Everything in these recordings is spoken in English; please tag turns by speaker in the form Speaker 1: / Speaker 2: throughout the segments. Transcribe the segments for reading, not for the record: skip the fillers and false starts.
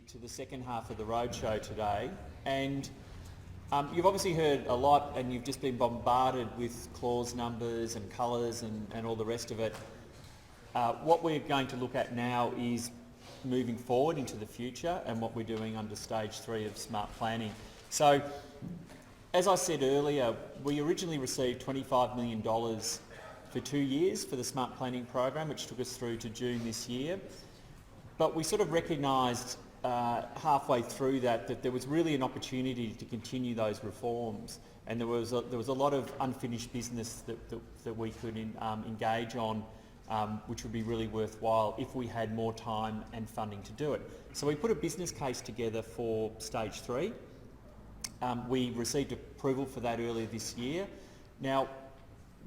Speaker 1: to the second half of the roadshow today, and you've obviously heard a lot, and you've just been bombarded with clause numbers and colours and all the rest of it. What we're going to look at now is moving forward into the future and what we're doing under stage 3 of smart planning. So, as I said earlier, we originally received $25 million for 2 years for the smart planning program, which took us through to June this year. But we sort of recognised halfway through that there was really an opportunity to continue those reforms, and there was a lot of unfinished business that we could engage on, which would be really worthwhile if we had more time and funding to do it. So we put a business case together for stage 3. We received approval for that earlier this year. Now,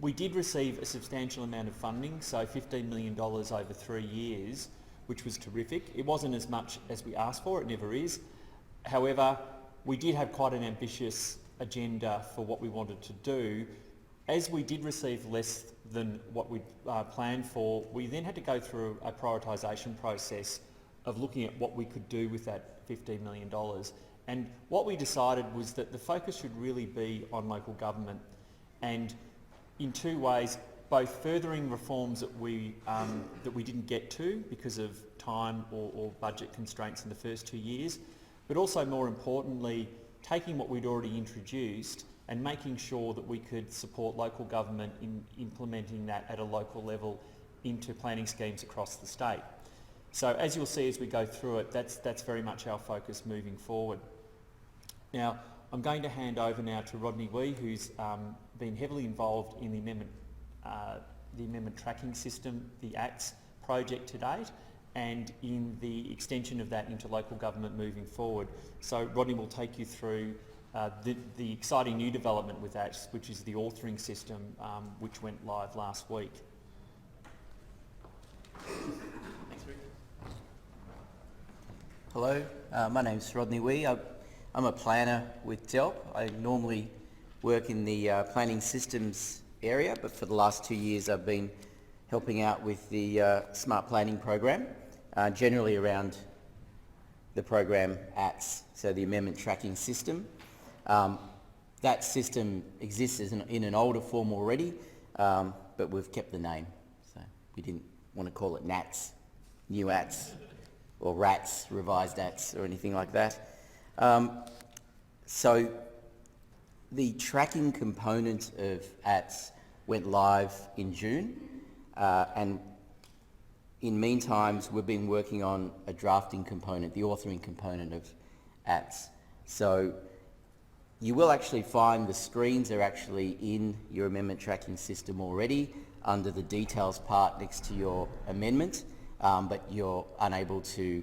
Speaker 1: we did receive a substantial amount of funding, so $15 million over 3 years, which was terrific. It wasn't as much as we asked for, it never is. However, we did have quite an ambitious agenda for what we wanted to do. As we did receive less than what we planned for, we then had to go through a prioritisation process of looking at what we could do with that $15 million. And what we decided was that the focus should really be on local government, and in 2 ways, both furthering reforms that we didn't get to because of time or budget constraints in the first 2 years, but also more importantly, taking what we'd already introduced and making sure that we could support local government in implementing that at a local level into planning schemes across the state. So as you'll see as we go through it, that's very much our focus moving forward. Now, I'm going to hand over now to Rodney Wee, who's been heavily involved in the amendment tracking system, the ATS project to date, and in the extension of that into local government moving forward. So Rodney will take you through the exciting new development with ATS, which is the authoring system, which went live last week.
Speaker 2: Thanks, Rick. Hello, my name's Rodney Wee. I'm a planner with DELWP. I normally work in the planning systems area, but for the last 2 years I've been helping out with the smart planning program, generally around the program ATS, so the amendment tracking system. That system exists in an older form already, but we've kept the name, so we didn't want to call it NATS, new ATS, or RATS, revised ATS, or anything like that. So the tracking component of ATS went live in June, and in meantimes we've been working on a drafting component, the authoring component of ATS. So you will actually find the screens are actually in your amendment tracking system already under the details part next to your amendment, but you're unable to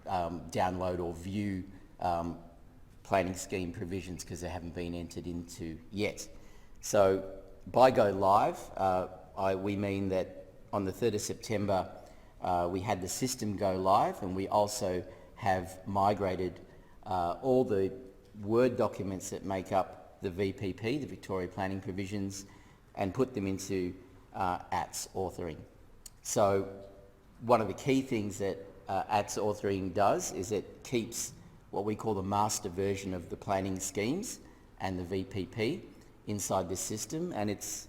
Speaker 2: download or view planning scheme provisions because they haven't been entered into yet. So by go live, we mean that on the 3rd of September we had the system go live, and we also have migrated all the Word documents that make up the VPP, the Victoria Planning Provisions, and put them into ATS authoring. So one of the key things that ATS authoring does is it keeps what we call the master version of the planning schemes and the VPP inside this system, and it's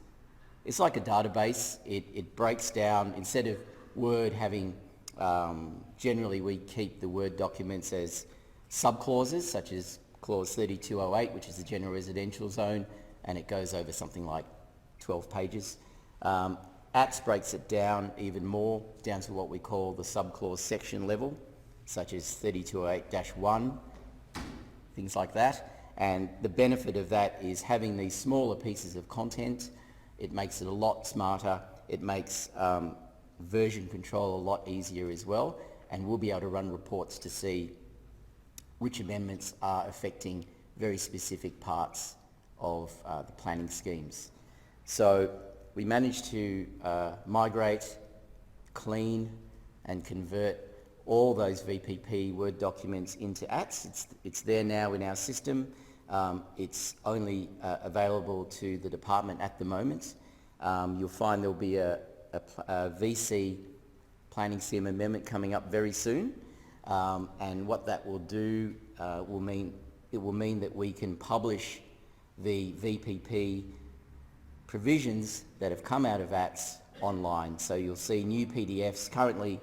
Speaker 2: like a database. It breaks down, instead of Word having, generally we keep the Word documents as sub-clauses, such as clause 3208, which is the general residential zone, and it goes over something like 12 pages. ATS breaks it down even more, down to what we call the sub-clause section level, such as 3208-1, things like that. And the benefit of that is having these smaller pieces of content. It makes it a lot smarter. It makes version control a lot easier as well, and we'll be able to run reports to see which amendments are affecting very specific parts of the planning schemes. So we managed to migrate, clean and convert all those VPP Word documents into ATS. It's there now in our system. It's only available to the department at the moment. You'll find there'll be a VC planning scheme amendment coming up very soon, and what that will do will mean that we can publish the VPP provisions that have come out of ATS online. So you'll see new PDFs. Currently,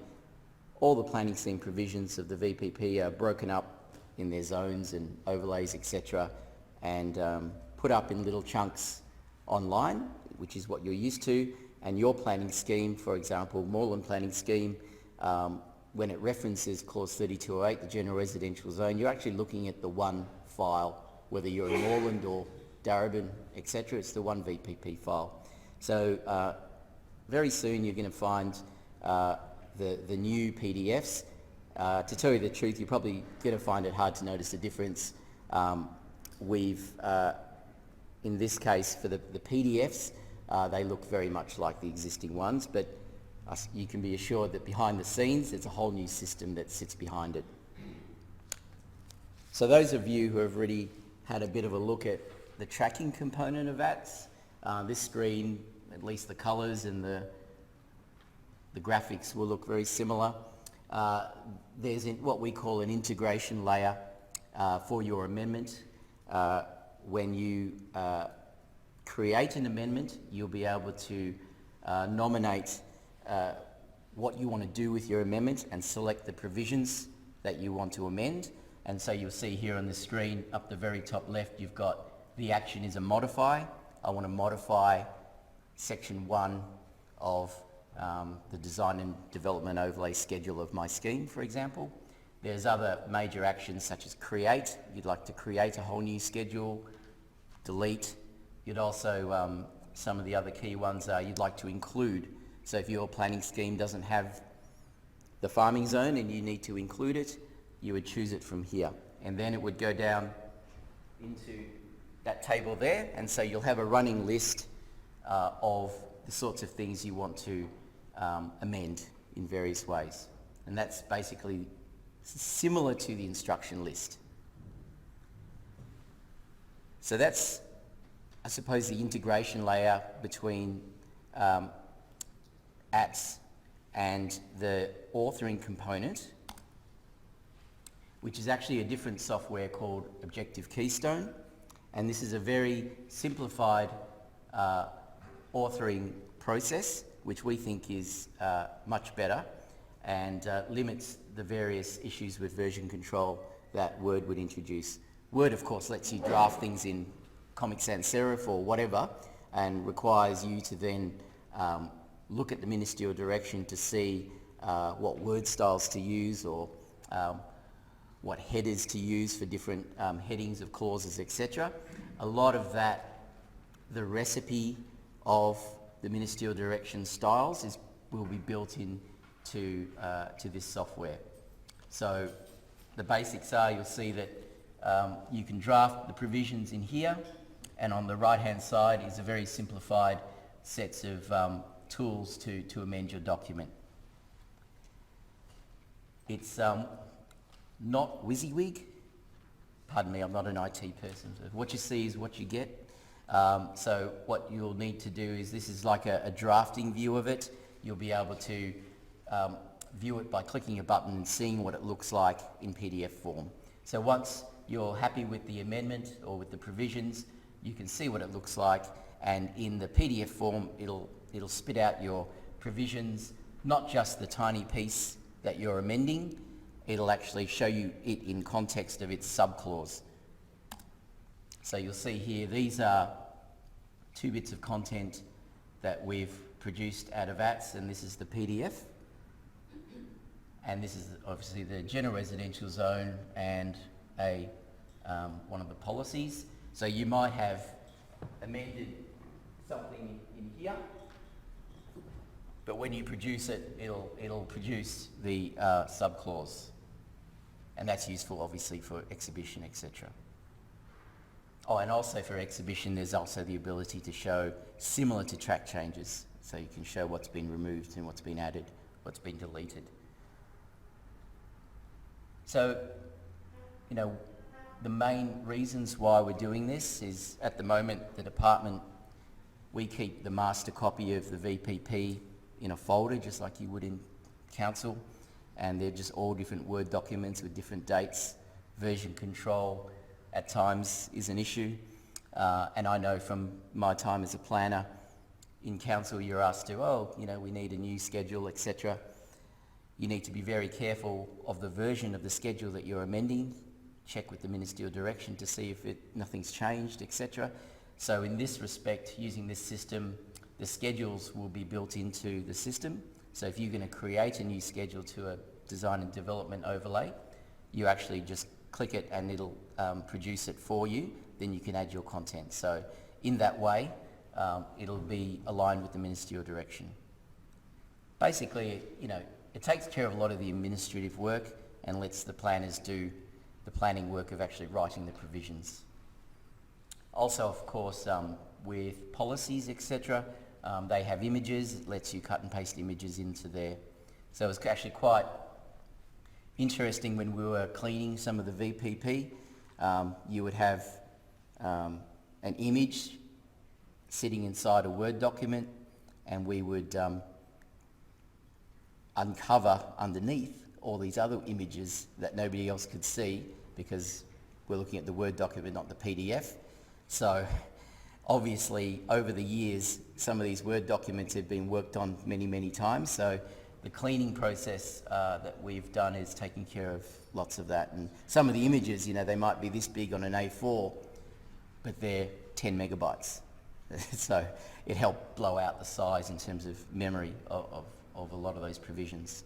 Speaker 2: all the planning scheme provisions of the VPP are broken up in their zones and overlays, etc., and put up in little chunks online, which is what you're used to. And your planning scheme, for example, Moreland Planning Scheme, when it references clause 3208, the general residential zone, you're actually looking at the one file, whether you're in Moreland or Darebin, etc. It's the one VPP file. So very soon you're going to find the new PDFs. To tell you the truth, you're probably going to find it hard to notice the difference. In this case, for the PDFs, they look very much like the existing ones, but you can be assured that behind the scenes, there's a whole new system that sits behind it. So those of you who have already had a bit of a look at the tracking component of ATS, this screen, at least the colours and the graphics will look very similar. There's what we call an integration layer for your amendment. When you create an amendment, you'll be able to nominate what you want to do with your amendment and select the provisions that you want to amend. And so you'll see here on the screen up the very top left, you've got the action is a modify. I want to modify section 1 of the design and development overlay schedule of my scheme, for example. There's other major actions such as create. You'd like to create a whole new schedule, delete. You'd also, some of the other key ones are you'd like to include. So if your planning scheme doesn't have the farming zone and you need to include it, you would choose it from here. And then it would go down into that table there. And so you'll have a running list of the sorts of things you want to amend in various ways. And that's basically similar to the instruction list. So that's, I suppose, the integration layer between ATS and the authoring component, which is actually a different software called Objective Keystone. And this is a very simplified authoring process, which we think is much better and limits the various issues with version control that Word would introduce. Word, of course, lets you draft things in Comic Sans Serif or whatever, and requires you to then look at the ministerial direction to see what word styles to use or what headers to use for different headings of clauses, etc. A lot of that, the recipe of the ministerial direction styles will be built in to this software. So the basics are, you'll see that you can draft the provisions in here, and on the right hand side is a very simplified sets of tools to amend your document. It's not WYSIWYG. Pardon me, I'm not an IT person. So what you see is what you get. So what you'll need to do is, this is like a drafting view of it. You'll be able to view it by clicking a button and seeing what it looks like in PDF form. So once you're happy with the amendment or with the provisions, you can see what it looks like, and in the PDF form it'll spit out your provisions, not just the tiny piece that you're amending, it'll actually show you it in context of its subclause. So you'll see here, these are 2 bits of content that we've produced out of ATS, and this is the PDF. And this is obviously the general residential zone and one of the policies. So you might have amended something in here, but when you produce it, it'll produce the subclause. And that's useful obviously for exhibition, etc. Oh, and also for exhibition, there's also the ability to show, similar to track changes, so you can show what's been removed and what's been added, what's been deleted. So, you know, the main reasons why we're doing this is, at the moment, the department, we keep the master copy of the VPP in a folder, just like you would in council, and they're just all different Word documents with different dates. Version control at times is an issue, and I know from my time as a planner in council, you're asked to, we need a new schedule, etc. You need to be very careful of the version of the schedule that you're amending. Check with the ministerial direction to see if nothing's changed, etc. So in this respect, using this system, the schedules will be built into the system. So if you're going to create a new schedule to a design and development overlay, you actually just click it and it'll produce it for you. Then you can add your content. So in that way, it'll be aligned with the ministerial direction. Basically, it takes care of a lot of the administrative work and lets the planners do the planning work of actually writing the provisions. Also, of course, with policies, etc., they have images. It lets you cut and paste images into there. So it's actually quite interesting when we were cleaning some of the VPP. You would have an image sitting inside a Word document, and we would uncover underneath all these other images that nobody else could see because we're looking at the Word document, not the PDF. So obviously over the years, some of these Word documents have been worked on many, many times. So the cleaning process that we've done is taking care of lots of that. And some of the images, they might be this big on an A4, but they're 10 megabytes. So it helped blow out the size in terms of memory of a lot of those provisions.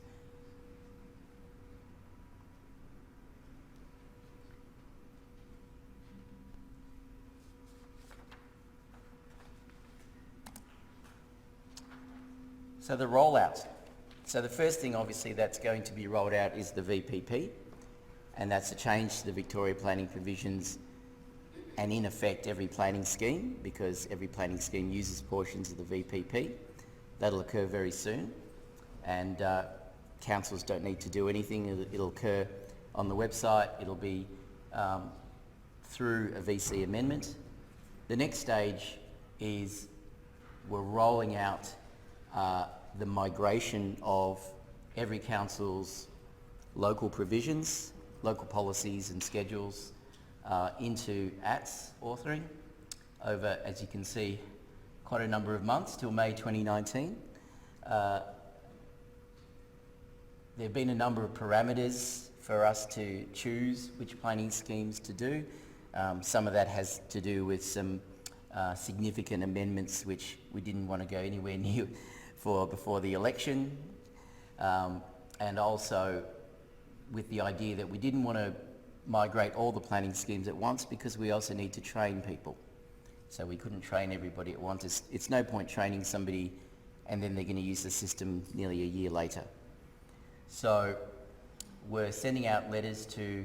Speaker 2: So the rollout. So the first thing obviously that's going to be rolled out is the VPP, and that's a change to the Victoria planning provisions and in effect every planning scheme, because every planning scheme uses portions of the VPP. That'll occur very soon, and councils don't need to do anything. It'll occur on the website. It'll be through a VC amendment. The next stage is we're rolling out the migration of every council's local provisions, local policies and schedules into ATS authoring over, as you can see, quite a number of months till May 2019. There have been a number of parameters for us to choose which planning schemes to do. Some of that has to do with some significant amendments which we didn't want to go anywhere near before the election, and also with the idea that we didn't want to migrate all the planning schemes at once because we also need to train people. So we couldn't train everybody at once. It's no point training somebody and then they're going to use the system nearly a year later. So we're sending out letters to,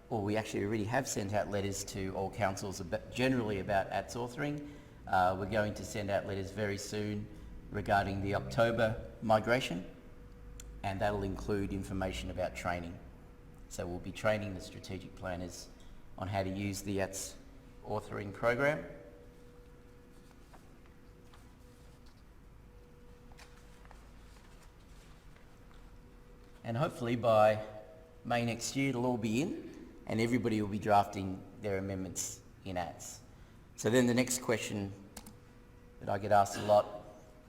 Speaker 2: or we actually already have sent out letters to all councils generally about ATS authoring. We're going to send out letters very soon regarding the October migration, and that'll include information about training. So we'll be training the strategic planners on how to use the ATS authoring program. And hopefully by May next year it'll all be in and everybody will be drafting their amendments in ATS. So then the next question that I get asked a lot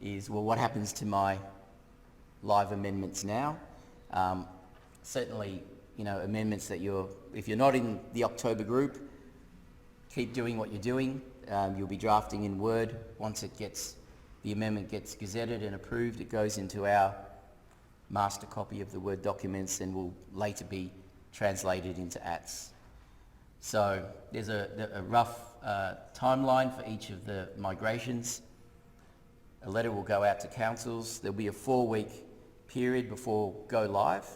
Speaker 2: is, well, what happens to my live amendments now? Certainly, amendments that if you're not in the October group, keep doing what you're doing. You'll be drafting in Word. Once the amendment gets gazetted and approved, it goes into our master copy of the Word documents and will later be translated into ATS. So there's a rough timeline for each of the migrations. A letter will go out to councils. There'll be a 4-week period before go live,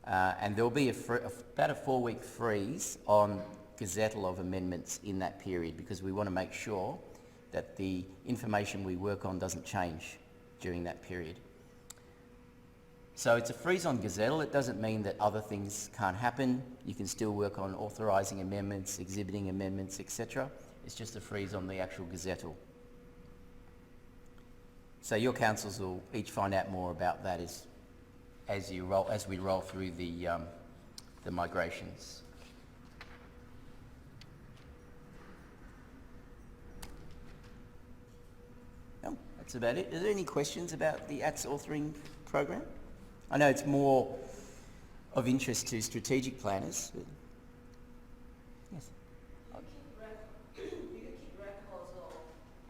Speaker 2: and there'll be about a 4-week freeze on gazettal of amendments in that period, because we want to make sure that the information we work on doesn't change during that period. So it's a freeze on gazettal. It doesn't mean that other things can't happen. You can still work on authorising amendments, exhibiting amendments, etc. It's just a freeze on the actual gazettal. So your councils will each find out more about that as we roll through the migrations. No, that's about it. Is there any questions about the ATS authoring program? I know it's more of interest to strategic planners. But yes.
Speaker 3: Do you keep records of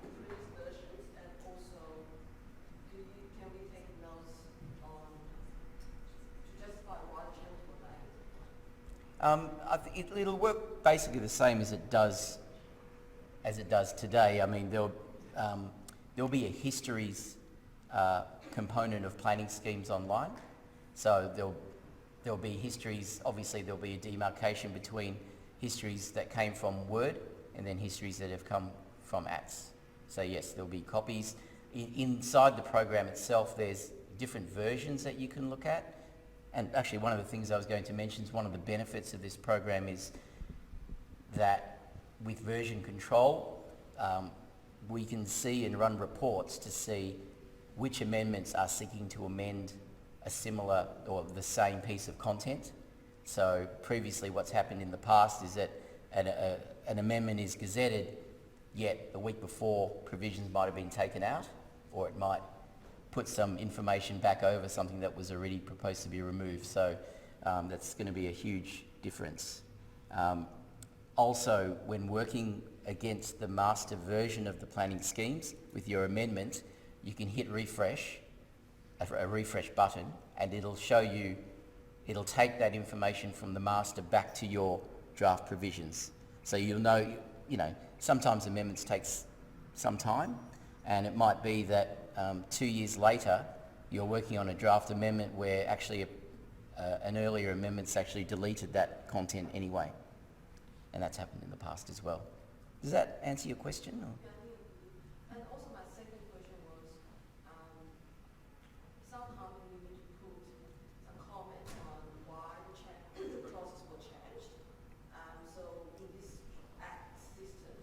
Speaker 3: previous versions, and also can we take notes on to justify why change was made?
Speaker 2: It'll work basically the same as it does today. I mean, there'll be a histories component of planning schemes online. So there'll be histories. Obviously, there'll be a demarcation between histories that came from Word and then histories that have come from ATS. So yes, there'll be copies. Inside the program itself, there's different versions that you can look at. And actually, one of the things I was going to mention is one of the benefits of this program is that with version control, we can see and run reports to see which amendments are seeking to amend a similar or the same piece of content. So previously what's happened in the past is that an amendment is gazetted, yet the week before provisions might have been taken out, or it might put some information back over something that was already proposed to be removed. So that's going to be a huge difference. Also, when working against the master version of the planning schemes with your amendment, you can hit refresh, a refresh button, and it'll show you, it'll take that information from the master back to your draft provisions. So you'll know, sometimes amendments takes some time, and it might be that 2 years later, you're working on a draft amendment where actually an earlier amendment's actually deleted that content anyway. And that's happened in the past as well. Does that answer your question? Or?
Speaker 3: And also my second question was, somehow we need to put some comment on why the clauses were changed. So in this Act system,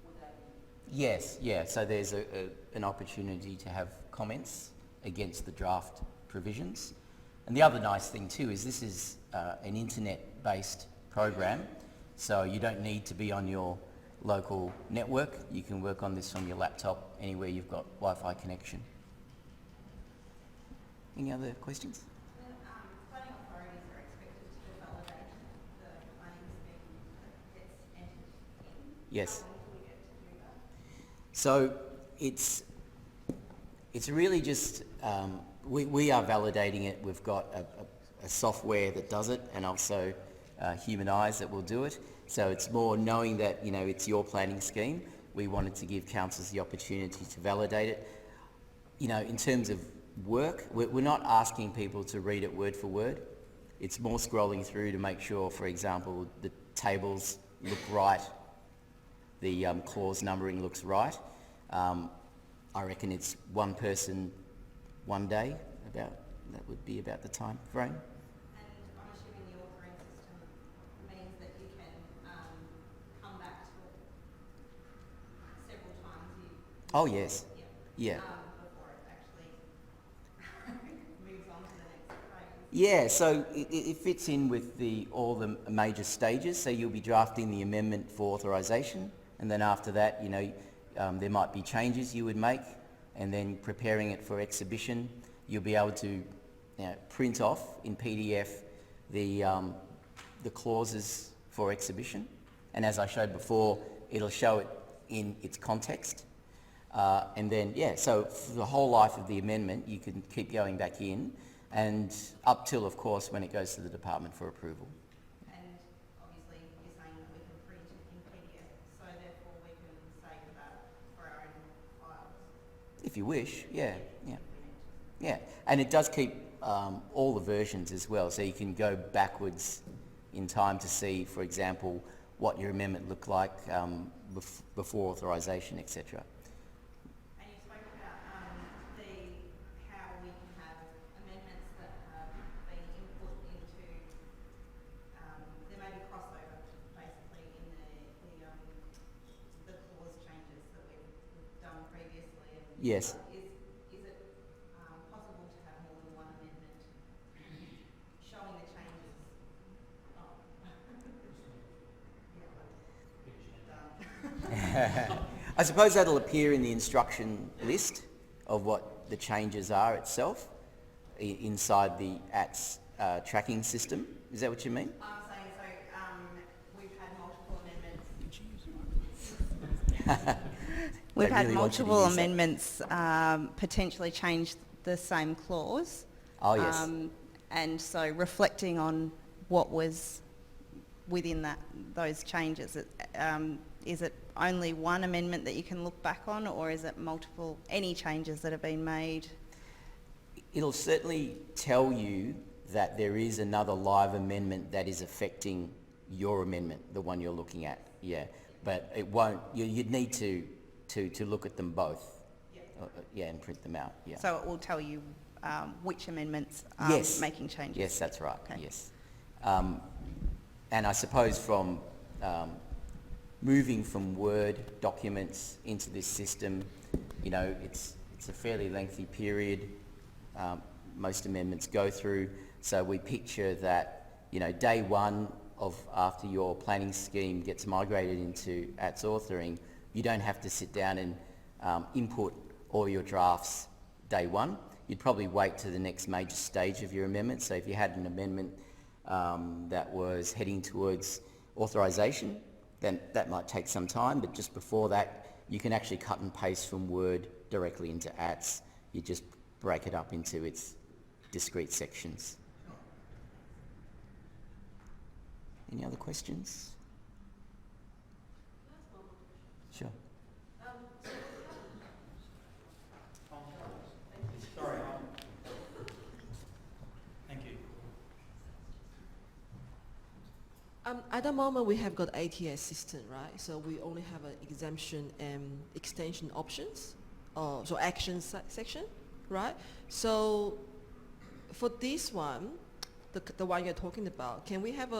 Speaker 3: would that be?
Speaker 2: Yes, yeah. So there's an opportunity to have comments against the draft provisions. And the other nice thing too is this is an internet-based program, so you don't need to be on your local network. You can work on this from your laptop anywhere you've got Wi-Fi connection. Any other questions?
Speaker 4: Planning authorities are expected to validate the planning scheme that gets entered in.
Speaker 2: Yes.
Speaker 4: How long do we get to do that?
Speaker 2: So it's really just, we are validating it. We've got a software that does it, and also human eyes that will do it. So it's more knowing that, it's your planning scheme. We wanted to give councils the opportunity to validate it. In terms of work, we're not asking people to read it word for word. It's more scrolling through to make sure, for example, the tables look right, the clause numbering looks right. I reckon it's one person, 1 day, that would be about the time frame.
Speaker 4: And I'm assuming the authoring system means that you can come back to it several times.
Speaker 2: Oh yes, yeah.
Speaker 4: Before it actually moves on to the next phase.
Speaker 2: Yeah, so it fits in with all the major stages. So you'll be drafting the amendment for authorisation, and then after that, there might be changes you would make, and then preparing it for exhibition. You'll be able to print off in PDF the clauses for exhibition, and as I showed before, it'll show it in its context. And then, so for the whole life of the amendment, you can keep going back in, and up till, of course, when it goes to the department for approval.
Speaker 4: And obviously you're saying that we can print it in PDF, so therefore we can save that for our own files.
Speaker 2: If you wish, yeah. And it does keep all the versions as well, so you can go backwards in time to see, for example, what your amendment looked like before authorisation, etc.
Speaker 4: And you spoke about how we can have amendments that have been input into, there may be crossover basically in the clause changes that we've done previously. And
Speaker 2: Yes.
Speaker 4: Is it possible to have more than one amendment
Speaker 2: I suppose that'll appear in the instruction list of what the changes are itself inside the ATS tracking system. Is that what you mean?
Speaker 4: I'm saying, so, we've had multiple amendments. We've
Speaker 2: They
Speaker 4: had
Speaker 2: really want you to
Speaker 4: multiple
Speaker 2: use that.
Speaker 4: amendments, potentially change the same clause.
Speaker 2: Oh, yes.
Speaker 4: And so reflecting on what was within those changes, is it only one amendment that you can look back on, or is it multiple, any changes that have been made?
Speaker 2: It'll certainly tell you that there is another live amendment that is affecting your amendment, the one you're looking at, yeah. But it won't, you'd need to look at them both, and print them out, yeah.
Speaker 4: So it will tell you which amendments are
Speaker 2: Yes.
Speaker 4: making changes?
Speaker 2: Yes, that's right,
Speaker 4: Okay.
Speaker 2: yes. And I suppose from moving from Word documents into this system, it's a fairly lengthy period most amendments go through. So we picture that, day one of after your planning scheme gets migrated into ATS authoring, you don't have to sit down and input all your drafts day one. You'd probably wait to the next major stage of your amendment. So if you had an amendment that was heading towards authorisation, then that might take some time, but just before that, you can actually cut and paste from Word directly into ATS. You just break it up into its discrete sections. Any other questions? Sure.
Speaker 5: Sorry. Thank you.
Speaker 3: At the moment, we have got ATS system, right? So we only have an exemption and extension options, so action section, right? So for this one, the one you're talking about, can we have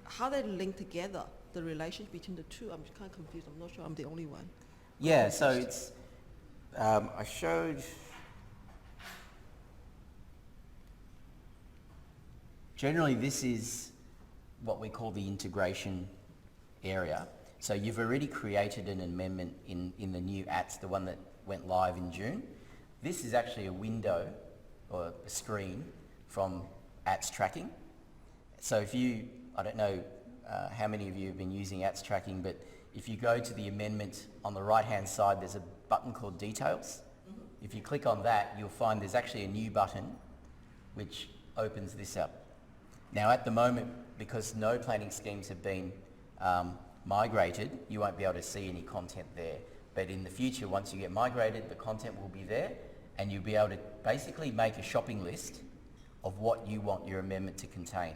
Speaker 3: how they link together, the relation between the two? I'm kind of confused. I'm not sure I'm the only one.
Speaker 2: Yeah, so it's, I showed, generally this is what we call the integration area. So you've already created an amendment in the new ATS, the one that went live in June. This is actually a window or a screen from ATS tracking. So if you, I don't know how many of you have been using ATS tracking, but if you go to the amendment on the right-hand side, there's a button called Details. Mm-hmm. If you click on that, you'll find there's actually a new button which opens this up. Now at the moment, because no planning schemes have been migrated, you won't be able to see any content there. But in the future, once you get migrated, the content will be there, and you'll be able to basically make a shopping list of what you want your amendment to contain.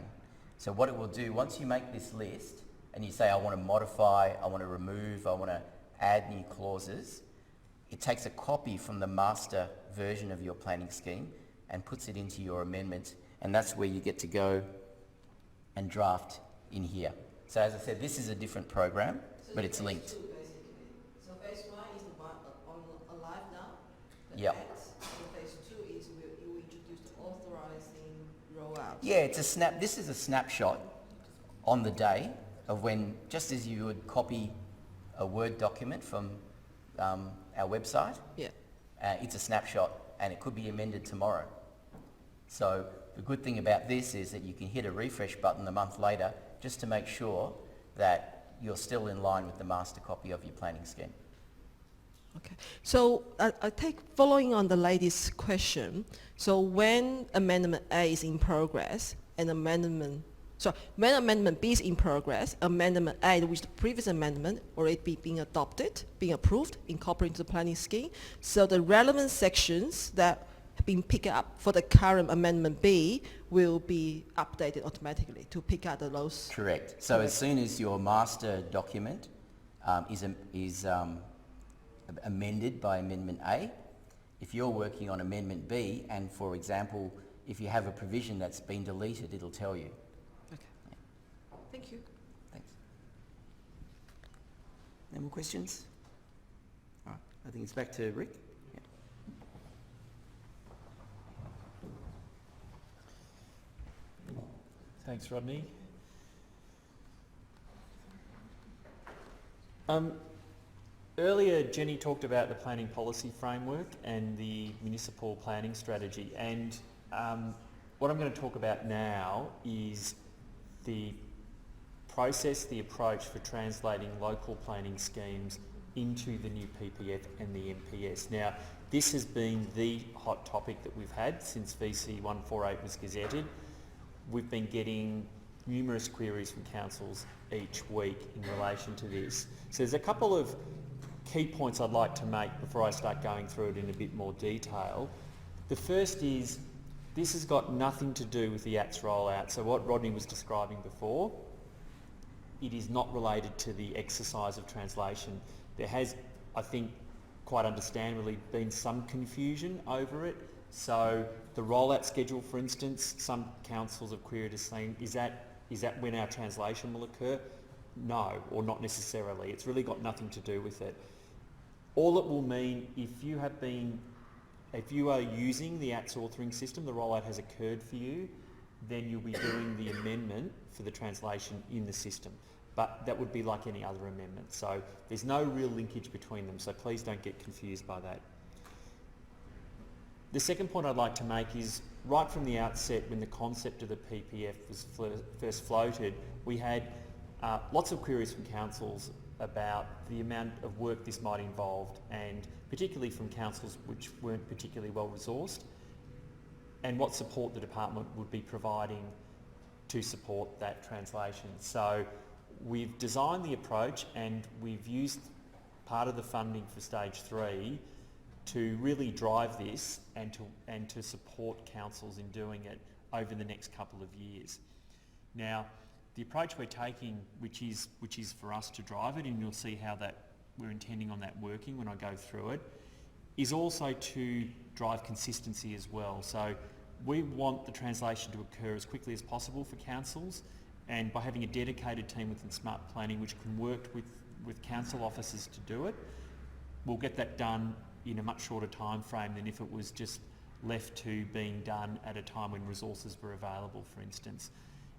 Speaker 2: So what it will do, once you make this list, and you say, I want to modify, I want to remove, I want to add new clauses, it takes a copy from the master version of your planning scheme and puts it into your amendment, and that's where you get to go and draft in here. So as I said, this is a different program, but it's linked.
Speaker 3: Two, basically. So phase one is the one alive now.
Speaker 2: Yep.
Speaker 3: Phase two is you introduce the authorizing rollout.
Speaker 2: Yeah, it's a this is a snapshot on the day of when, just as you would copy a Word document from our website, it's a snapshot and it could be amended tomorrow. So the good thing about this is that you can hit a refresh button a month later just to make sure that you're still in line with the master copy of your planning scheme.
Speaker 3: Okay. So I take, following on the lady's question, so when Amendment A is in progress and when Amendment B is in progress, Amendment A, which is the previous amendment, already being adopted, being approved, incorporated into the planning scheme, so the relevant sections that have been picked up for the current Amendment B will be updated automatically to pick out those.
Speaker 2: Correct. So as soon as your master document is amended by Amendment A, if you're working on Amendment B, and for example, if you have a provision that's been deleted, it'll tell you.
Speaker 3: Okay. Yeah. Thank you.
Speaker 2: Thanks. Any more questions? All right, I think it's back to Rick. Yeah.
Speaker 1: Thanks, Rodney. Earlier, Jenny talked about the planning policy framework and the municipal planning strategy, and what I'm going to talk about now is the process, the approach for translating local planning schemes into the new PPF and the MPS. Now, this has been the hot topic that we've had since VC 148 was gazetted. We've been getting numerous queries from councils each week in relation to this. So there's a couple of key points I'd like to make before I start going through it in a bit more detail. The first is, this has got nothing to do with the ACTS rollout. So what Rodney was describing before, it is not related to the exercise of translation. There has, I think, quite understandably been some confusion over it. So the rollout schedule, for instance, some councils have queried us saying, is that when our translation will occur? No, or not necessarily. It's really got nothing to do with it. All it will mean, if you are using the ACTS authoring system, the rollout has occurred for you, then you'll be doing the amendment for the translation in the system. But that would be like any other amendment. So there's no real linkage between them, so please don't get confused by that. The second point I'd like to make is, right from the outset, when the concept of the PPF was first floated, we had lots of queries from councils about the amount of work this might involve, and particularly from councils which weren't particularly well resourced, and what support the department would be providing to support that translation. So we've designed the approach, and we've used part of the funding for stage 3 to really drive this and to support councils in doing it over the next couple of years. Now, the approach we're taking, which is for us to drive it, and you'll see how that we're intending on that working when I go through it, is also to drive consistency as well. So we want the translation to occur as quickly as possible for councils, and by having a dedicated team within Smart Planning which can work with council officers to do it, we'll get that done in a much shorter time frame than if it was just left to being done at a time when resources were available, for instance.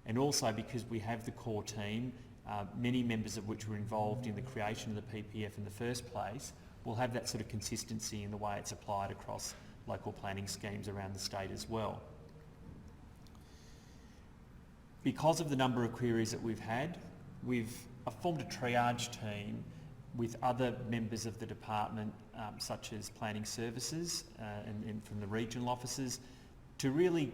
Speaker 1: And also, because we have the core team, many members of which were involved in the creation of the PPF in the first place, will have that sort of consistency in the way it's applied across local planning schemes around the state as well. Because of the number of queries that we've had, we've formed a triage team with other members of the department, such as planning services and from the regional offices, to really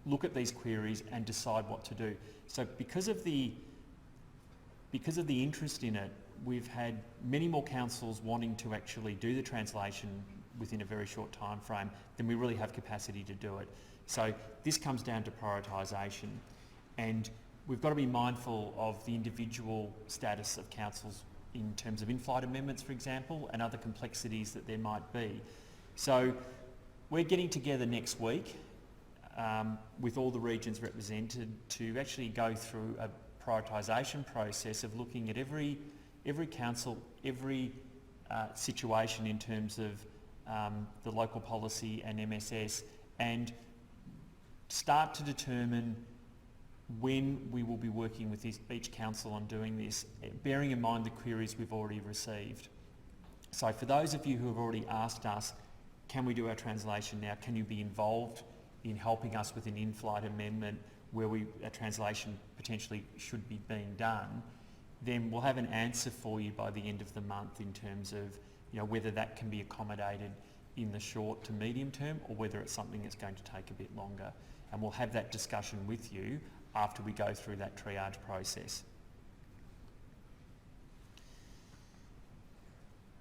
Speaker 1: look at these queries and decide what to do. So because of the interest in it, we've had many more councils wanting to actually do the translation within a very short time frame than we really have capacity to do it. So this comes down to prioritisation, and we've got to be mindful of the individual status of councils in terms of in-flight amendments, for example, and other complexities that there might be. So we're getting together next week with all the regions represented to actually go through a prioritisation process of looking at every council, every situation in terms of the local policy and MSS, and start to determine when we will be working with each council on doing this, bearing in mind the queries we've already received. So for those of you who have already asked us, can we do our translation now? Can you be involved in helping us with an in-flight amendment where a translation potentially should be being done? Then we'll have an answer for you by the end of the month in terms of whether that can be accommodated in the short to medium term, or whether it's something that's going to take a bit longer. And we'll have that discussion with you after we go through that triage process.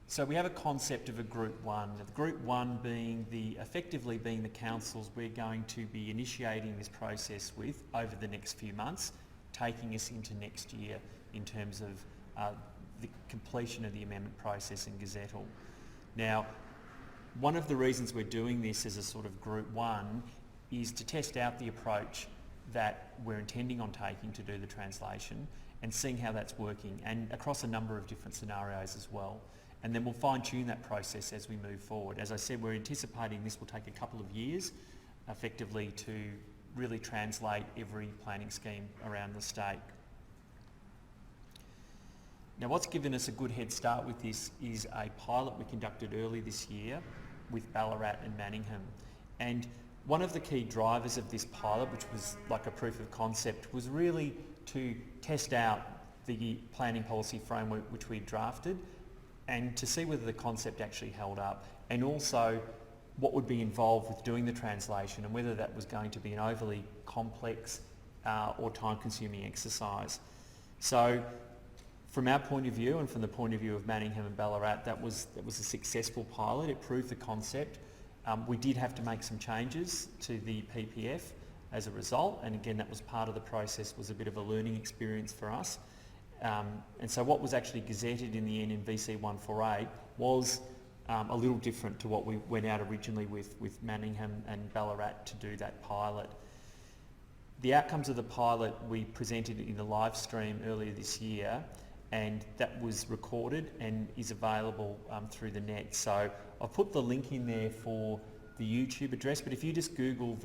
Speaker 1: So we have a concept of a Group One. The Group One being effectively being the councils we're going to be initiating this process with over the next few months, taking us into next year in terms of the completion of the amendment process in Gazettal. Now, one of the reasons we're doing this as a sort of Group One is to test out the approach that we're intending on taking to do the translation and seeing how that's working, and across a number of different scenarios as well. And then we'll fine-tune that process as we move forward. As I said, we're anticipating this will take a couple of years effectively to really translate every planning scheme around the state. Now what's given us a good head start with this is a pilot we conducted early this year with Ballarat and Manningham. And one of the key drivers of this pilot, which was like a proof of concept, was really to test out the planning policy framework which we drafted and to see whether the concept actually held up, and also what would be involved with doing the translation and whether that was going to be an overly complex or time-consuming exercise. So from our point of view and from the point of view of Manningham and Ballarat, that was a successful pilot. It proved the concept. We did have to make some changes to the PPF as a result, and again that was part of the process, was a bit of a learning experience for us. And so what was actually gazetted in the end in VC 148 was a little different to what we went out originally with Manningham and Ballarat to do that pilot. The outcomes of the pilot we presented in the live stream earlier this year, and that was recorded and is available through the net. So I've put the link in there for the YouTube address, but if you just Google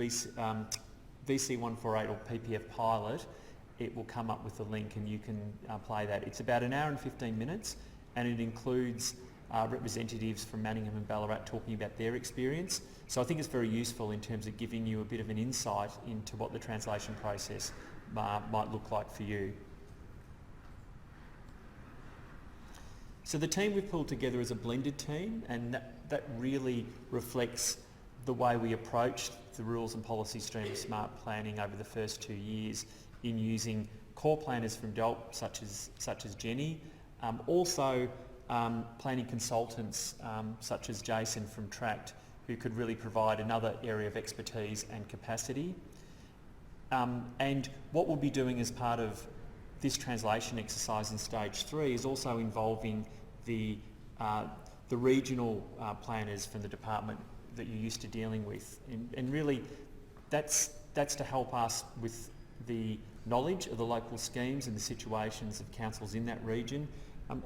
Speaker 1: VC148 or PPF pilot, it will come up with the link and you can play that. It's about an hour and 15 minutes, and it includes representatives from Manningham and Ballarat talking about their experience. So I think it's very useful in terms of giving you a bit of an insight into what the translation process might look like for you. So the team we've pulled together is a blended team, and that really reflects the way we approached the rules and policy stream of smart planning over the first 2 years in using core planners from DELWP such as Jenny, also planning consultants such as Jason from Tranche, who could really provide another area of expertise and capacity. And what we'll be doing as part of this translation exercise in stage 3 is also involving the regional planners from the department that you're used to dealing with, and really that's to help us with the knowledge of the local schemes and the situations of councils in that region.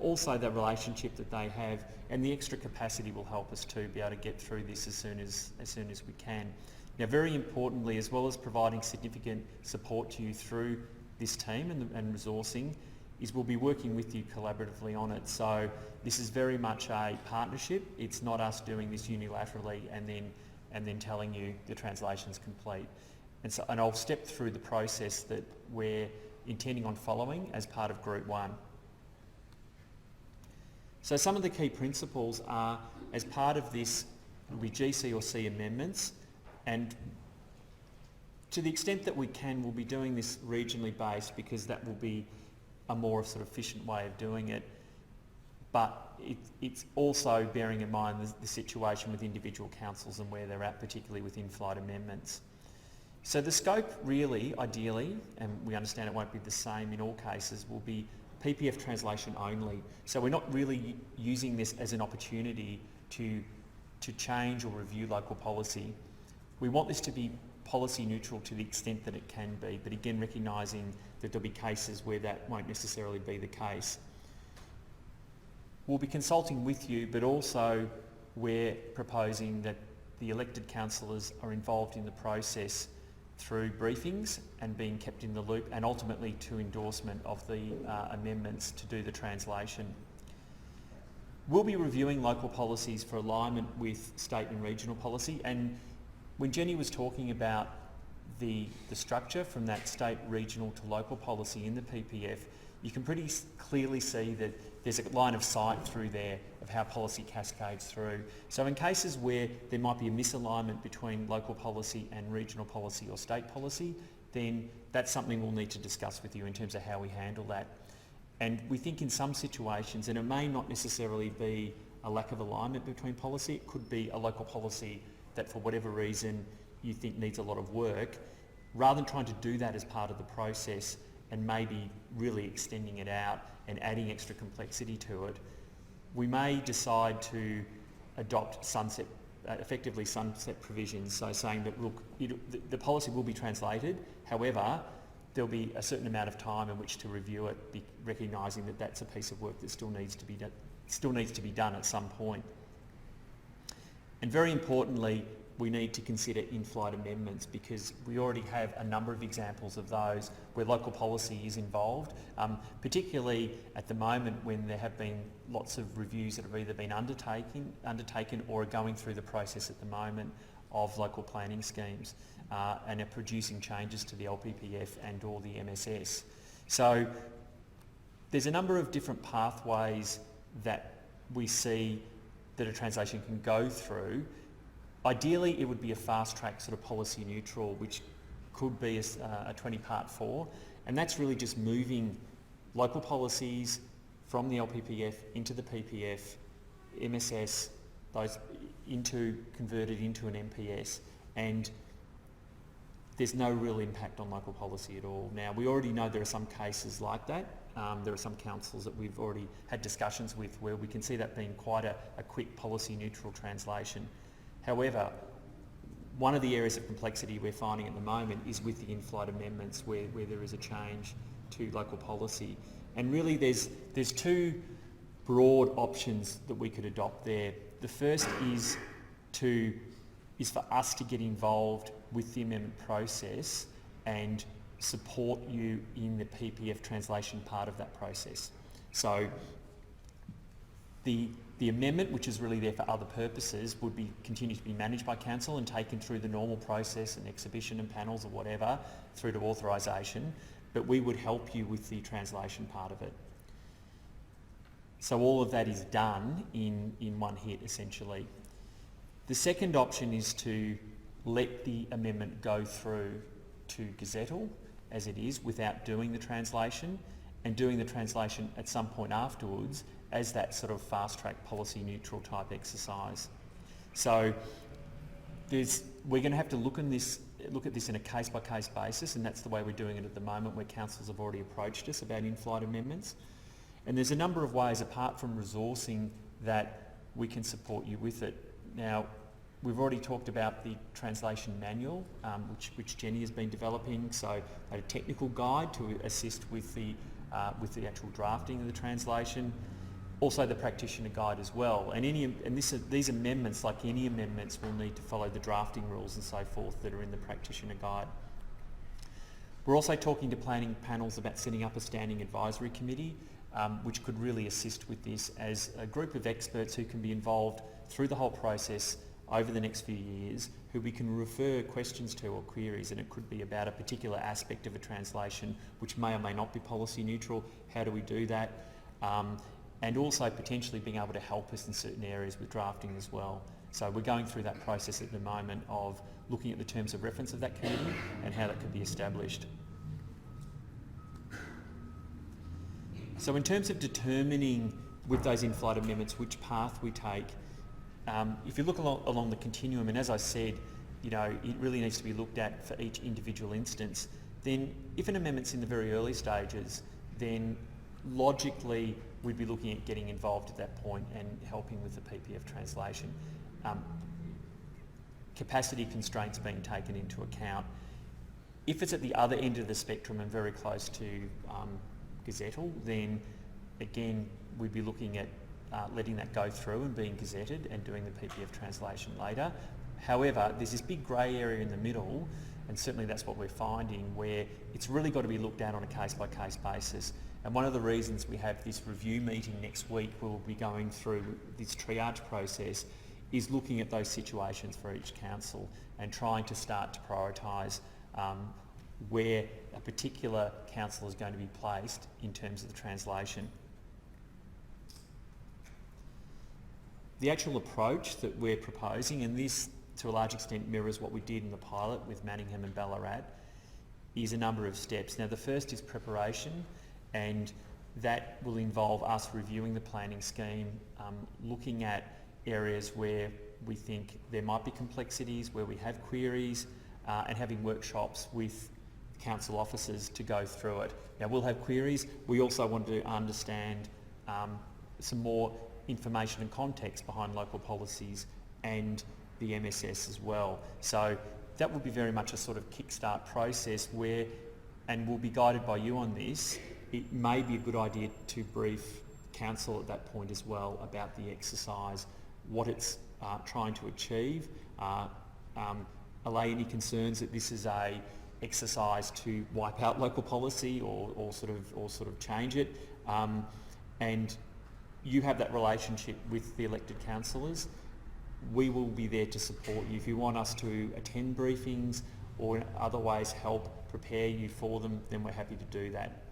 Speaker 1: Also the relationship that they have, and the extra capacity will help us to be able to get through this as soon as we can. Now, very importantly, as well as providing significant support to you through this team and resourcing, is we'll be working with you collaboratively on it. So this is very much a partnership. It's not us doing this unilaterally and then telling you the translation's complete. And I'll step through the process that we're intending on following as part of Group One. So some of the key principles are, as part of this, will be GC or C amendments, and to the extent that we can, we'll be doing this regionally based because that will be a more sort of efficient way of doing it. But it's also bearing in mind the situation with individual councils and where they're at, particularly with in-flight amendments. So the scope really, ideally, and we understand it won't be the same in all cases, will be PPF translation only. So we're not really using this as an opportunity to change or review local policy. We want this to be policy neutral to the extent that it can be, but again recognising that there'll be cases where that won't necessarily be the case. We'll be consulting with you, but also we're proposing that the elected councillors are involved in the process through briefings and being kept in the loop, and ultimately to endorsement of the amendments to do the translation. We'll be reviewing local policies for alignment with state and regional policy, and when Jenny was talking about the structure from that state, regional to local policy in the PPF, you can pretty clearly see that there's a line of sight through there of how policy cascades through. So in cases where there might be a misalignment between local policy and regional policy or state policy, then that's something we'll need to discuss with you in terms of how we handle that. And we think in some situations, and it may not necessarily be a lack of alignment between policy, it could be a local policy that for whatever reason you think needs a lot of work, rather than trying to do that as part of the process and maybe really extending it out and adding extra complexity to it, we may decide to adopt effectively sunset provisions, so saying that look, the policy will be translated, however, there'll be a certain amount of time in which to review it, recognising that that's a piece of work that still needs to be done at some point. And very importantly, we need to consider in-flight amendments, because we already have a number of examples of those where local policy is involved, particularly at the moment when there have been lots of reviews that have either been undertaken or are going through the process at the moment of local planning schemes and are producing changes to the LPPF and or the MSS. So there's a number of different pathways that we see that a translation can go through. Ideally, it would be a fast-track sort of policy neutral, which could be a 20-part 4, and that's really just moving local policies from the LPPF into the PPF, MSS, those converted into an MPS, and there's no real impact on local policy at all. Now, we already know there are some cases like that. There are some councils that we've already had discussions with where we can see that being quite a quick policy neutral translation. However, one of the areas of complexity we're finding at the moment is with the in-flight amendments where there is a change to local policy. And really there's two broad options that we could adopt there. The first is for us to get involved with the amendment process and support you in the PPF translation part of that process. So the amendment, which is really there for other purposes, would continue to be managed by council and taken through the normal process and exhibition and panels or whatever through to authorisation, but we would help you with the translation part of it. So all of that is done in one hit essentially. The second option is to let the amendment go through to Gazettal as it is without doing the translation, and doing the translation at some point afterwards as that sort of fast-track policy neutral type exercise. So we're going to have to look at this in a case-by-case basis, and that's the way we're doing it at the moment, where councils have already approached us about in-flight amendments. And there's a number of ways, apart from resourcing, that we can support you with it. Now, we've already talked about the translation manual, which Jenny has been developing, so a technical guide to assist with the actual drafting of the translation. Also the practitioner guide as well. And these amendments, like any amendments, will need to follow the drafting rules and so forth that are in the practitioner guide. We're also talking to planning panels about setting up a standing advisory committee, which could really assist with this as a group of experts who can be involved through the whole process over the next few years, who we can refer questions to or queries, and it could be about a particular aspect of a translation which may or may not be policy neutral. How do we do that? And also potentially being able to help us in certain areas with drafting as well. So we're going through that process at the moment of looking at the terms of reference of that committee and how that could be established. So in terms of determining with those in-flight amendments which path we take, if you look along the continuum, and as I said, it really needs to be looked at for each individual instance, then if an amendment's in the very early stages, then logically we'd be looking at getting involved at that point and helping with the PPF translation. Capacity constraints being taken into account. If it's at the other end of the spectrum and very close to Gazettal, then again we'd be looking at letting that go through and being gazetted and doing the PPF translation later. However, there's this big grey area in the middle, and certainly that's what we're finding, where it's really got to be looked at on a case-by-case basis. And one of the reasons we have this review meeting next week, where we'll be going through this triage process, is looking at those situations for each council and trying to start to prioritise where a particular council is going to be placed in terms of the translation. The actual approach that we're proposing, and this to a large extent mirrors what we did in the pilot with Manningham and Ballarat, is a number of steps. Now the first is preparation, and that will involve us reviewing the planning scheme, looking at areas where we think there might be complexities, where we have queries, and having workshops with council officers to go through it. Now we'll have queries. We also want to understand some more information and context behind local policies and the MSS as well. So that will be very much a sort of kickstart process where, and we'll be guided by you on this, it may be a good idea to brief council at that point as well about the exercise, what it's trying to achieve, allay any concerns that this is a exercise to wipe out local policy or sort of change it. And you have that relationship with the elected councillors. We will be there to support you. If you want us to attend briefings or in other ways help prepare you for them, then we're happy to do that.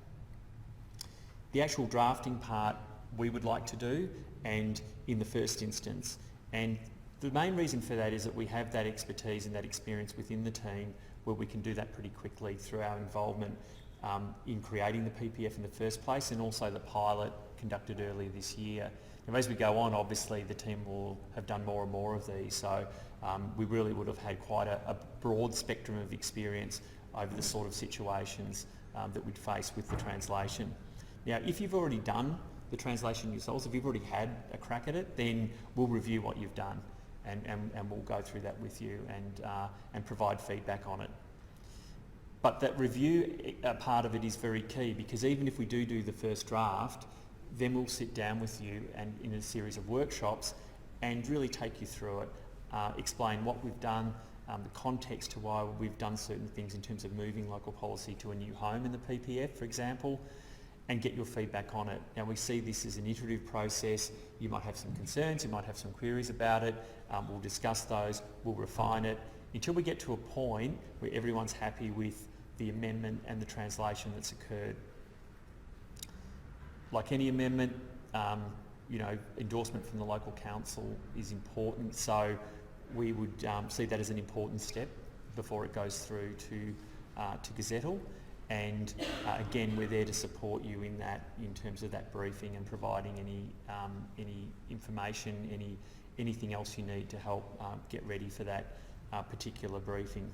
Speaker 1: The actual drafting part we would like to do, and in the first instance. And the main reason for that is that we have that expertise and that experience within the team where we can do that pretty quickly through our involvement in creating the PPF in the first place, and also the pilot conducted earlier this year. And as we go on, obviously the team will have done more and more of these, so we really would have had quite a broad spectrum of experience over the sort of situations that we'd face with the translation. Now, if you've already done the translation yourselves, if you've already had a crack at it, then we'll review what you've done and we'll go through that with you and provide feedback on it. But that review part of it is very key, because even if we do the first draft, then we'll sit down with you and in a series of workshops and really take you through it, explain what we've done, the context to why we've done certain things in terms of moving local policy to a new home in the PPF, for example, and get your feedback on it. Now, we see this as an iterative process. You might have some concerns, you might have some queries about it. We'll discuss those, we'll refine it until we get to a point where everyone's happy with the amendment and the translation that's occurred. Like any amendment, endorsement from the local council is important, so we would see that as an important step before it goes through to Gazettal. And again, we're there to support you in that, in terms of that briefing and providing any information, anything else you need to help get ready for that particular briefing.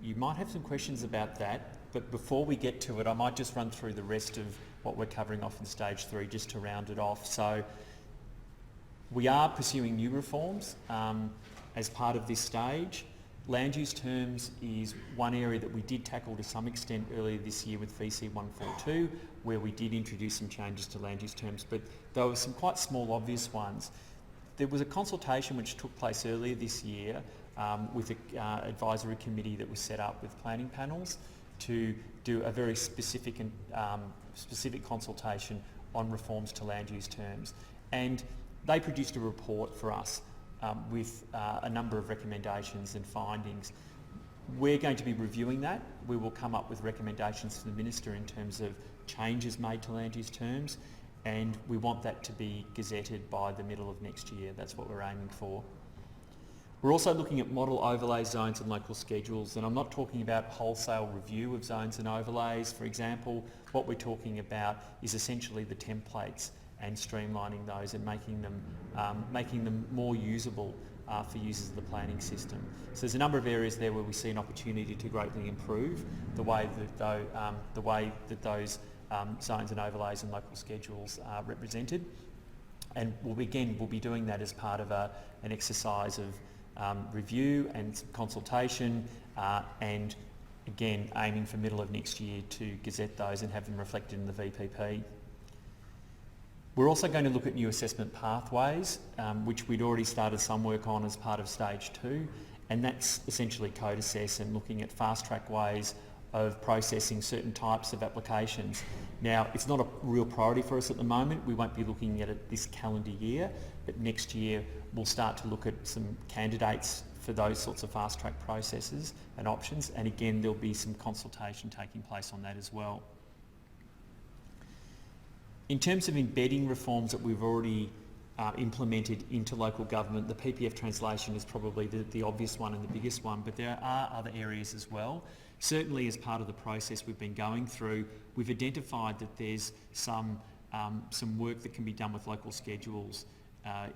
Speaker 1: You might have some questions about that, but before we get to it, I might just run through the rest of what we're covering off in stage 3 just to round it off. So we are pursuing new reforms as part of this stage. Land use terms is one area that we did tackle to some extent earlier this year with VC 142, where we did introduce some changes to land use terms, but there were some quite small obvious ones. There was a consultation which took place earlier this year with an advisory committee that was set up with planning panels to do a very specific consultation on reforms to land use terms. And they produced a report for us with a number of recommendations and findings. We're going to be reviewing that. We will come up with recommendations to the Minister in terms of changes made to land use terms, and we want that to be gazetted by the middle of next year. That's what we're aiming for. We're also looking at model overlay zones and local schedules, and I'm not talking about wholesale review of zones and overlays, for example. What we're talking about is essentially the templates and streamlining those and making them more usable for users of the planning system. So there's a number of areas there where we see an opportunity to greatly improve the way that those zones and overlays and local schedules are represented. And we'll be doing that as part of an exercise of review and consultation, and again aiming for middle of next year to gazette those and have them reflected in the VPP. We're also going to look at new assessment pathways, which we'd already started some work on as part of stage 2, and that's essentially code assess and looking at fast track ways of processing certain types of applications. Now, it's not a real priority for us at the moment. We won't be looking at it this calendar year, but next year we'll start to look at some candidates for those sorts of fast track processes and options, and again there'll be some consultation taking place on that as well. In terms of embedding reforms that we've already implemented into local government, the PPF translation is probably the obvious one and the biggest one, but there are other areas as well. Certainly as part of the process we've been going through, we've identified that there's some work that can be done with local schedules.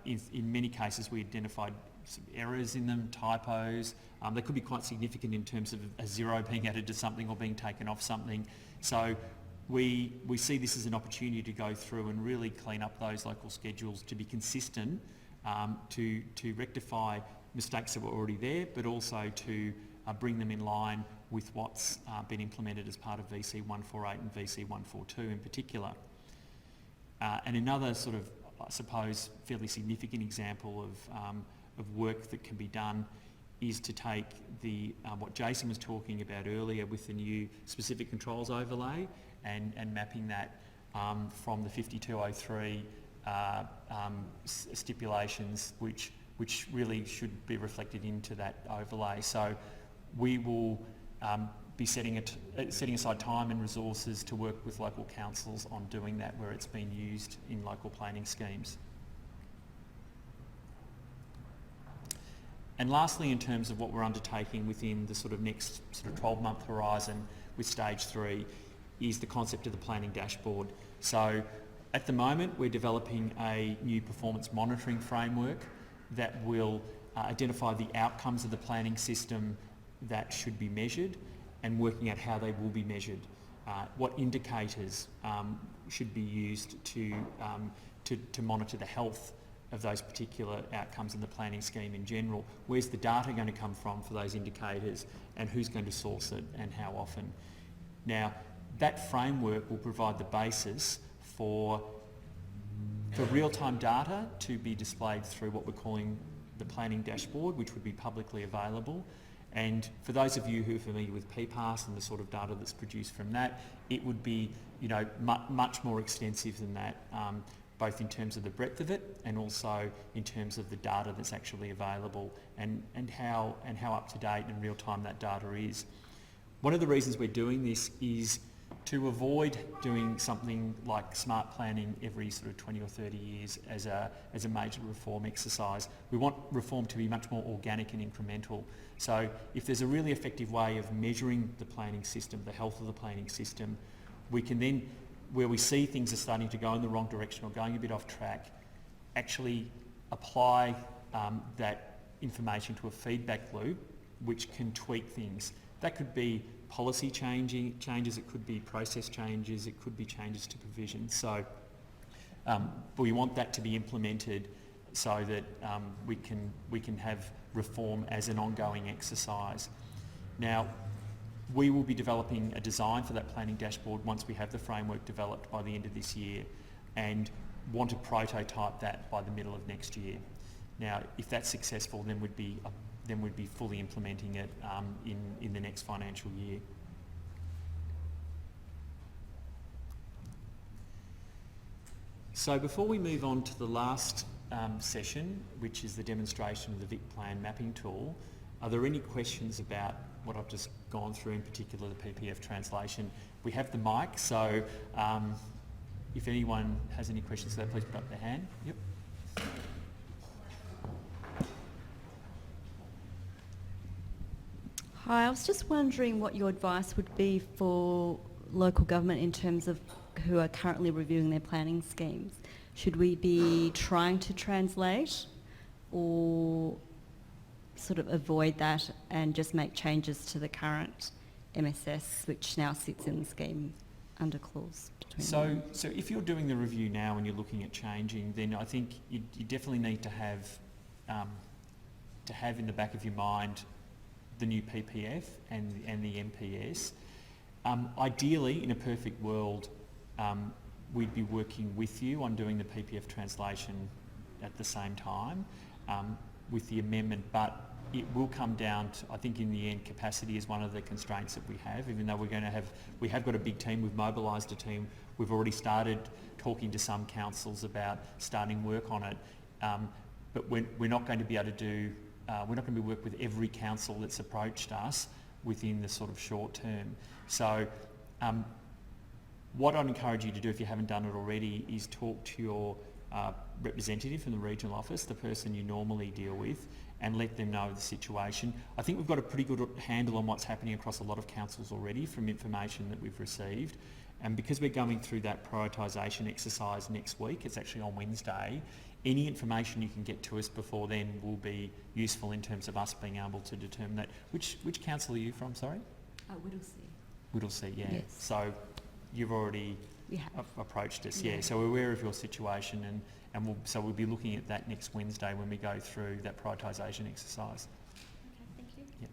Speaker 1: In many cases we identified some errors in them, typos. They could be quite significant in terms of a 0 being added to something or being taken off something. So we see this as an opportunity to go through and really clean up those local schedules to be consistent, to rectify mistakes that were already there, but also to bring them in line with what's been implemented as part of VC 148 and VC 142 in particular. And another sort of I suppose, fairly significant example of work that can be done is to take the what Jason was talking about earlier with the new specific controls overlay and mapping that from the 5203 stipulations, which really should be reflected into that overlay. So we will be setting aside time and resources to work with local councils on doing that where it's been used in local planning schemes. And lastly, in terms of what we're undertaking within the sort of next sort of 12-month horizon with stage 3 is the concept of the planning dashboard. So at the moment, we're developing a new performance monitoring framework that will identify the outcomes of the planning system that should be measured and working out how they will be measured. What indicators should be used to monitor the health of those particular outcomes in the planning scheme in general. Where's the data going to come from for those indicators, and who's going to source it and how often? Now, that framework will provide the basis for real-time data to be displayed through what we're calling the planning dashboard, which would be publicly available. And for those of you who are familiar with PPAS and the sort of data that's produced from that, it would be, much more extensive than that, both in terms of the breadth of it and also in terms of the data that's actually available and how up to date and real time that data is. One of the reasons we're doing this is to avoid doing something like smart planning every sort of 20 or 30 years as a major reform exercise. We want reform to be much more organic and incremental. So if there's a really effective way of measuring the planning system, the health of the planning system, we can then, where we see things are starting to go in the wrong direction or going a bit off track, actually apply that information to a feedback loop which can tweak things. That could be policy changes, it could be process changes, it could be changes to provision. So we want that to be implemented so that we can have reform as an ongoing exercise. Now, we will be developing a design for that planning dashboard once we have the framework developed by the end of this year, and want to prototype that by the middle of next year. Now, if that's successful, then we'd be fully implementing it in the next financial year. So before we move on to the last session, which is the demonstration of the Vic Plan mapping tool, are there any questions about what I've just gone through, in particular the PPF translation? We have the mic, so if anyone has any questions to that, please put up their hand. Yep.
Speaker 5: Hi, I was just wondering what your advice would be for local government in terms of who are currently reviewing their planning schemes. Should we be trying to translate or sort of avoid that and just make changes to the current MSS, which now sits in the scheme under clause between
Speaker 1: So if you're doing the review now and you're looking at changing, then I think you definitely need to have in the back of your mind the new PPF and the MPS. Ideally, in a perfect world, we'd be working with you on doing the PPF translation at the same time with the amendment, but it will come down to, I think in the end, capacity is one of the constraints that we have, even though we have got a big team, we've mobilised a team, we've already started talking to some councils about starting work on it, but we're not going to be able to do, we're not going to work with every council that's approached us within the sort of short term. So what I'd encourage you to do, if you haven't done it already, is talk to your representative from the regional office, the person you normally deal with, and let them know the situation. I think we've got a pretty good handle on what's happening across a lot of councils already from information that we've received. And because we're going through that prioritisation exercise next week, it's actually on Wednesday, any information you can get to us before then will be useful in terms of us being able to determine that. Which council are you from, sorry?
Speaker 5: Whittlesea.
Speaker 1: Whittlesea, yeah.
Speaker 5: Yes.
Speaker 1: So you've already approached us, yeah. So we're aware of your situation, and we'll be looking at that next Wednesday when we go through that prioritisation exercise.
Speaker 5: Okay, thank you.
Speaker 1: Yep.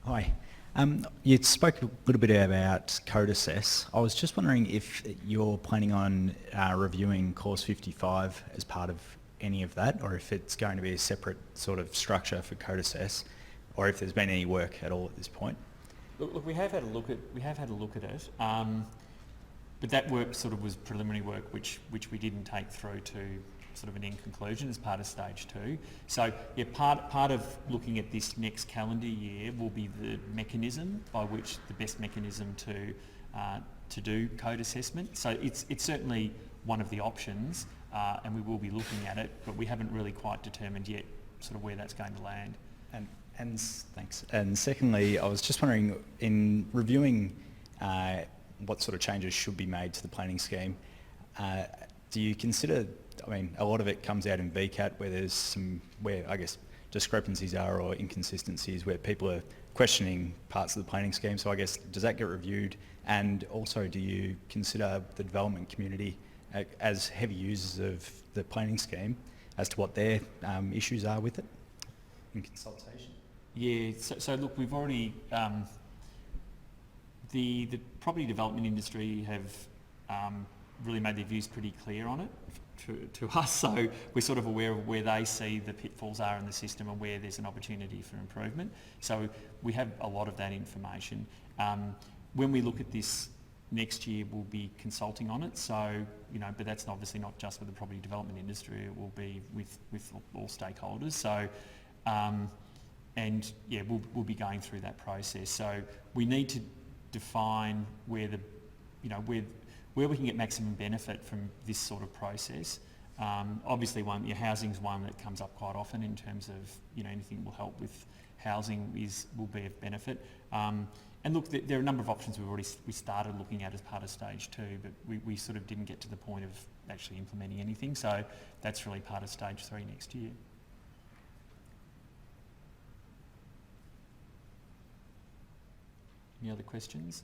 Speaker 6: Hi. You spoke a little bit about code assess. I was just wondering if you're planning on reviewing Clause 55 as part of any of that, or if it's going to be a separate sort of structure for code assess, or if there's been any work at all at this point.
Speaker 1: Look, we have had a look at it, but that work sort of was preliminary work, which we didn't take through to sort of an end conclusion as part of stage 2. So yeah, part of looking at this next calendar year will be the mechanism by which the best mechanism to do code assessment. So it's certainly one of the options, and we will be looking at it, but we haven't really quite determined yet sort of where that's going to land.
Speaker 6: And thanks. And secondly, I was just wondering, in reviewing what sort of changes should be made to the planning scheme, do you consider, I mean, a lot of it comes out in VCAT where I guess discrepancies are or inconsistencies where people are questioning parts of the planning scheme. So I guess, does that get reviewed? And also, do you consider the development community as heavy users of the planning scheme as to what their issues are with it in consultation?
Speaker 1: Yeah, so look, we've already, the property development industry have really made their views pretty clear on it to us, so we're sort of aware of where they see the pitfalls are in the system and where there's an opportunity for improvement. So we have a lot of that information. When we look at this next year, we'll be consulting on it, so, you know, but that's obviously not just with the property development industry, it will be with all stakeholders. So, and yeah, we'll be going through that process. So we need to define where the, you know, where we can get maximum benefit from this sort of process. Obviously, housing's one that comes up quite often in terms of, you know, anything that will help with housing will be of benefit. And look, there are a number of options we started looking at as part of stage 2, but we sort of didn't get to the point of actually implementing anything. So that's really part of stage 3 next year. Any other questions?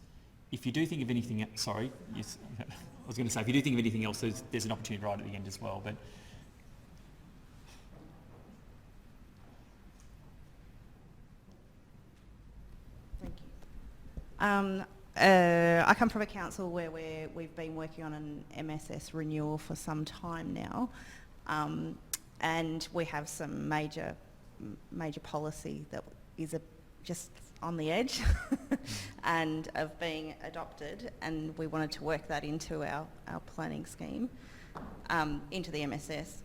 Speaker 1: If you do think of anything, sorry, yes, I was going to say, if you do think of anything else, there's an opportunity right at the end as well. But
Speaker 4: thank you. I come from a council where we've been working on an MSS renewal for some time now, and we have some major policy that is just on the edge and of being adopted, and we wanted to work that into our planning scheme, into the MSS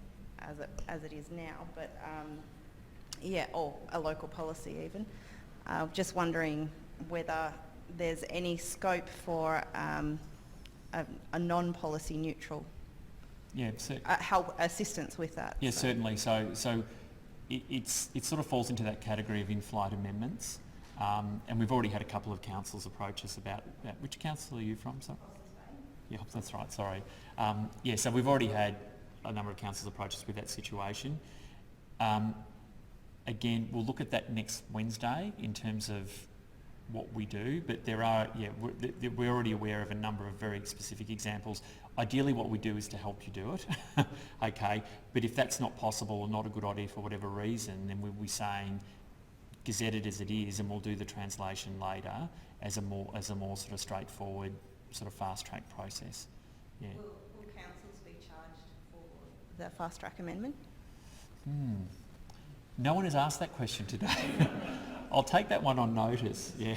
Speaker 4: as it is now, but yeah, or a local policy even. Just wondering whether there's any scope for a non-policy neutral help assistance with that.
Speaker 1: Yeah, certainly. So it sort of falls into that category of in-flight amendments. And we've already had a couple of councils approach us about that. Which council are you from? Sorry? Yeah, that's right, sorry. Yeah, so we've already had a number of councils approach us with that situation. Again, we'll look at that next Wednesday in terms of what we do, but we're already aware of a number of very specific examples. Ideally what we do is to help you do it, okay? But if that's not possible or not a good idea for whatever reason, then we'll be saying, gazette it as it is, and we'll do the translation later as a more sort of straightforward, sort of fast track process. Yeah.
Speaker 4: Will councils be charged for the fast track amendment?
Speaker 1: No one has asked that question today. I'll take that one on notice. Yeah.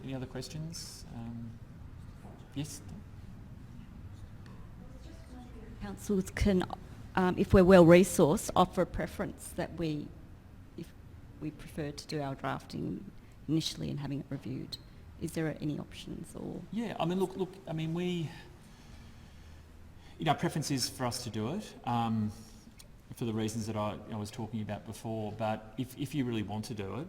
Speaker 1: Any other questions? Yes.
Speaker 5: Councils can, if we're well resourced, offer a preference that if we prefer to do our drafting initially and having it reviewed. Is there any options or? Yeah,
Speaker 1: I mean, look. I mean, preference is for us to do it for the reasons that I was talking about before. But if you really want to do it,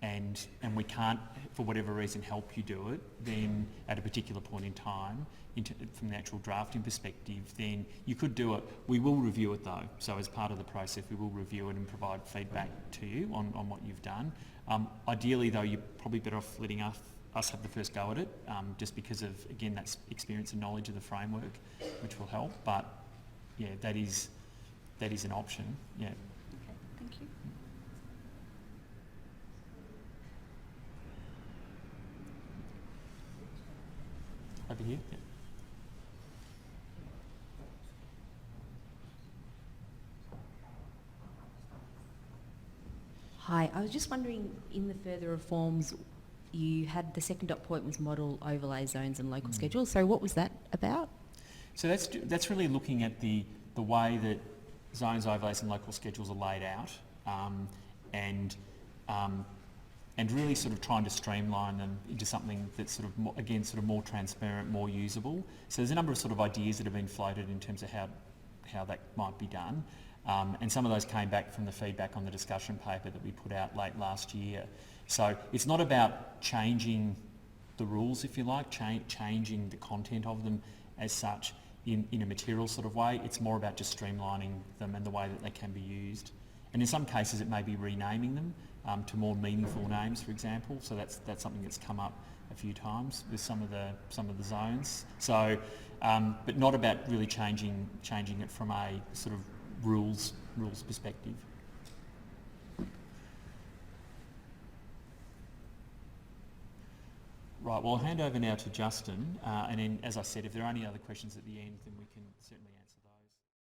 Speaker 1: and we can't, for whatever reason, help you do it, then at a particular point in time, from the actual drafting perspective, then you could do it. We will review it though. So as part of the process, we will review it and provide feedback to you on what you've done. Ideally though, you're probably better off letting us have the first go at it, just because of, again, that's experience and knowledge of the framework, which will help. But yeah, that is an option. Yeah.
Speaker 5: Okay, thank you.
Speaker 1: Over here. Yeah.
Speaker 7: Hi, I was just wondering, in the further reforms, you had the second dot point was model overlay zones and local schedules. So what was that about?
Speaker 1: So that's really looking at the way that zones, overlays and local schedules are laid out, and really sort of trying to streamline them into something that's sort of more, again, sort of more transparent, more usable. So there's a number of sort of ideas that have been floated in terms of how that might be done. And some of those came back from the feedback on the discussion paper that we put out late last year. So it's not about changing the rules, if you like, changing the content of them as such in a material sort of way. It's more about just streamlining them and the way that they can be used. And in some cases it may be renaming them to more meaningful names, for example. So that's something that's come up a few times with some of the zones. So, but not about really changing it from a sort of rules perspective. Right, well, I'll hand over now to Justin, and then, as I said, if there are any other questions at the end, then we can certainly answer.